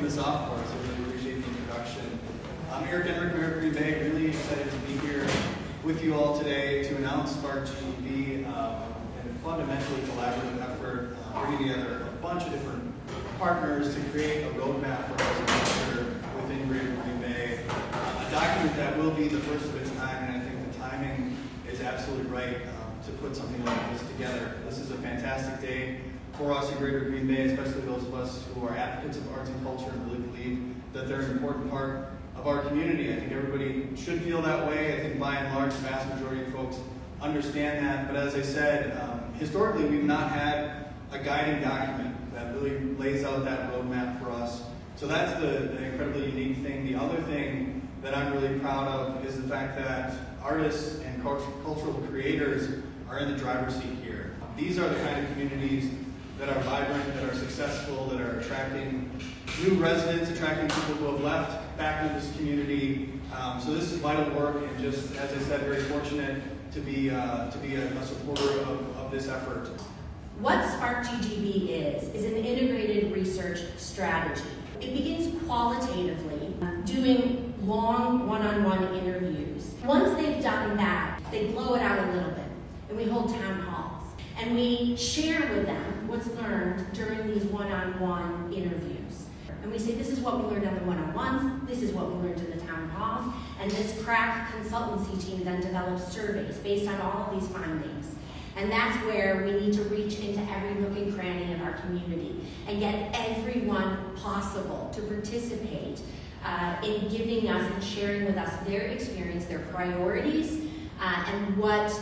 this off for us. I really appreciate the introduction. I'm Eric Enrick, Mayor of Green Bay. Really excited to be here with you all today to announce Spark GGB and a fundamentally collaborative effort, bringing together a bunch of different partners to create a roadmap for housing culture within Greater Green Bay. A document that will be the first of its kind, and I think the timing is absolutely right to put something like this together. This is a fantastic day for us in Greater Green Bay, especially those of us who are advocates of arts and culture and really believe that they're an important part of our community. I think everybody should feel that way. I think by and large, the vast majority of folks understand that. But as I said, historically, we've not had a guiding document that really lays out that roadmap for us. So that's the incredibly unique thing. The other thing that I'm really proud of is the fact that artists and cultural creators are in the driver's seat here. These are the kind of communities that are vibrant, that are successful, that are attracting new residents, attracting people who have left back into this community. So this is vital work, and just as I said, very fortunate to be a supporter of this effort. What Spark GGB is an integrated research strategy. It begins qualitatively, doing long one-on-one interviews. Once they've done that, they blow it out a little bit, and we hold town halls. And we share with them what's learned during these one-on-one interviews. And we say, this is what we learned on the one-on-ones, this is what we learned in the town halls, and this crack consultancy team then develops surveys based on all of these findings. And that's where we need to reach into every nook and cranny of our community and get everyone possible to participate in giving us and sharing with us their experience, their priorities, and what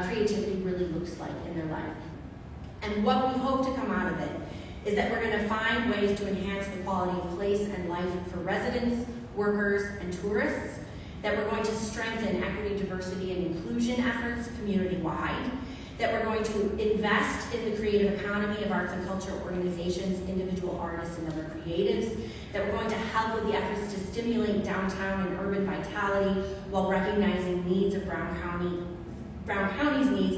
creativity really looks like in their life. And what we hope to come out of it is that we're going to find ways to enhance the quality of place and life for residents, workers, and tourists, that we're going to strengthen equity, diversity, and inclusion efforts community-wide, that we're going to invest in the creative economy of arts and culture organizations, individual artists, and other creatives, that we're going to help with the efforts to stimulate downtown and urban vitality while recognizing needs of Brown County's needs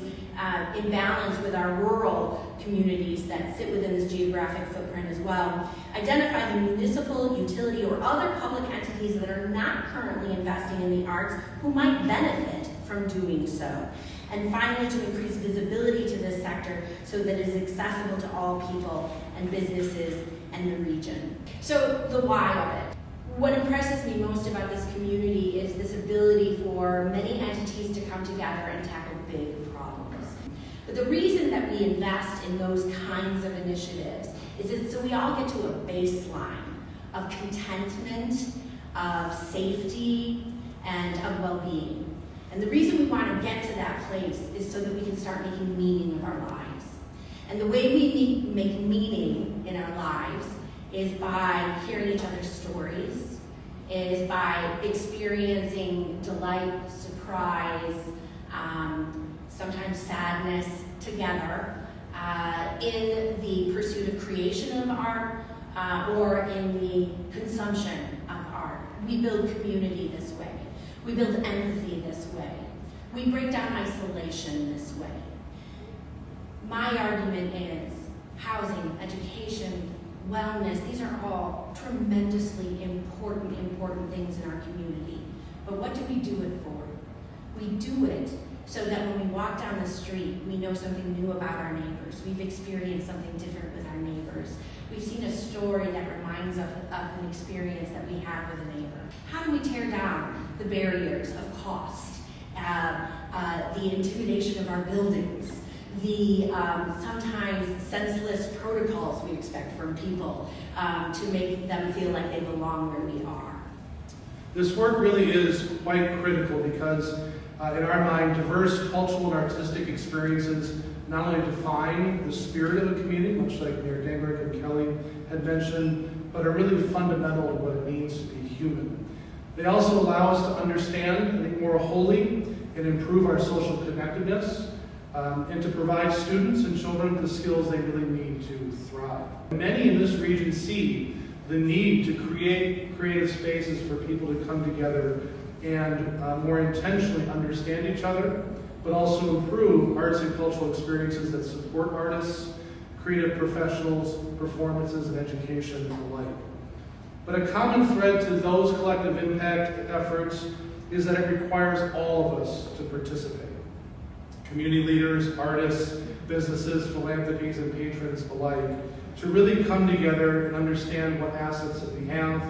in balance with our rural communities that sit within this geographic footprint as well. Identify the municipal, utility, or other public entities that are not currently investing in the arts who might benefit from doing so. And finally, to increase visibility to this sector so that it is accessible to all people and businesses and the region. So the why of it. What impresses me most about this community is this ability for many entities to come together and tackle big problems. But the reason that we invest in those kinds of initiatives is that so we all get to a baseline of contentment, of safety, and of well-being. And the reason we want to get to that place is so that we can start making meaning of our lives. And the way we make meaning in our lives is by hearing each other's stories, is by experiencing delight, surprise, sometimes sadness together in the pursuit of creation of art or in the consumption of art. We build community this way. We build empathy this way. We break down isolation this way. My argument is housing, education, wellness, these are all tremendously important things in our community. But what do we do it for? We do it so that when we walk down the street, we know something new about our neighbors. We've experienced something different with our neighbors. We've seen a story that reminds us of an experience that we had with a neighbor. How do we tear down the barriers of cost, the intimidation of our buildings, the sometimes senseless protocols we expect from people to make them feel like they belong where we are? This work really is quite critical because in our mind, diverse cultural and artistic experiences not only define the spirit of a community, much like Mayor Dangberg and Kelly had mentioned, but are really fundamental to what it means to be human. They also allow us to understand, I think, more wholly and improve our social connectedness, and to provide students and children the skills they really need to thrive. Many in this region see the need to create creative spaces for people to come together and more intentionally understand each other, but also improve arts and cultural experiences that support artists, creative professionals, performances, and education alike. But a common thread to those collective impact efforts is that it requires all of us to participate. Community leaders, artists, businesses, philanthropies, and patrons alike, to really come together and understand what assets that we have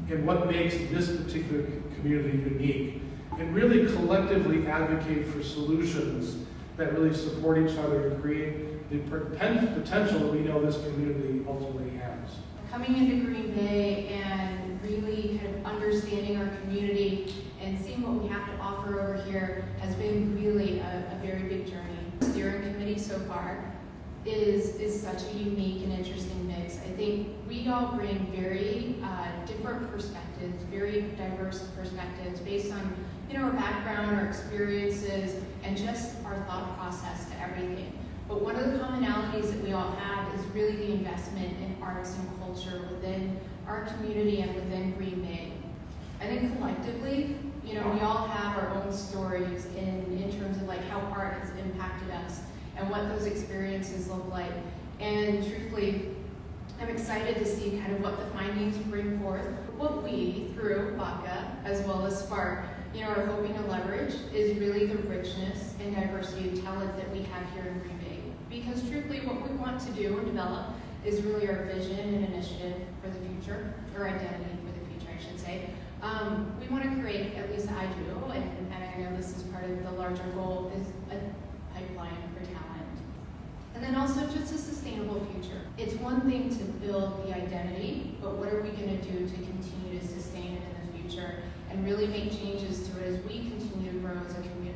and what makes this particular community unique, and really collectively advocate for solutions that really support each other and create the potential that we know this community ultimately has. Coming into Green Bay and really kind of understanding our community and seeing what we have to offer over here has been really a very big journey. The steering committee so far is such a unique and interesting mix. I think we all bring very different perspectives, very diverse perspectives based on our background, our experiences, and just our thought process to everything. But one of the commonalities that we all have is really the investment in arts and culture within our community and within Green Bay. I think collectively, we all have our own stories in terms of like how art has impacted us and what those experiences look like. And truthfully, I'm excited to see kind of what the findings bring forth. What we, through BACA, as well as Spark, are hoping to leverage is really the richness and diversity of talent that we have here in Green Bay. Because truthfully, what we want to do and develop is really our vision and initiative for the future, or identity for the future, I should say. We want to create, at least I do, and I know this is part of the larger goal, is a pipeline for talent. And then also just a sustainable future. It's one thing to build the identity, but what are we going to do to continue to sustain it in the future and really make changes to it as we continue to grow as a community?